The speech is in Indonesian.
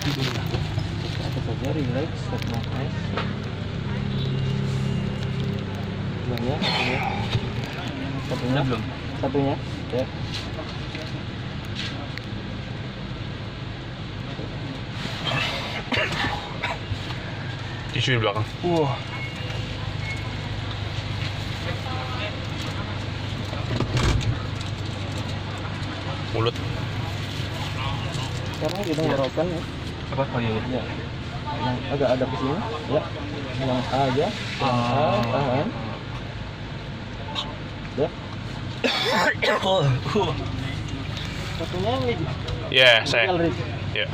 Apa saja, relax, set nafas. Belum ya, satunya. Belum. Satunya, ya. Tisu di belakang. Wah. Mulut. Sekarang kita ngorokkan ya. Apa? Oh iya. Ya. Yang agak ada ke sini, ya. Yang A aja, yang A tahan. Ya. Satunya ini. Ya, saya. Tinggal, Riz. Ya.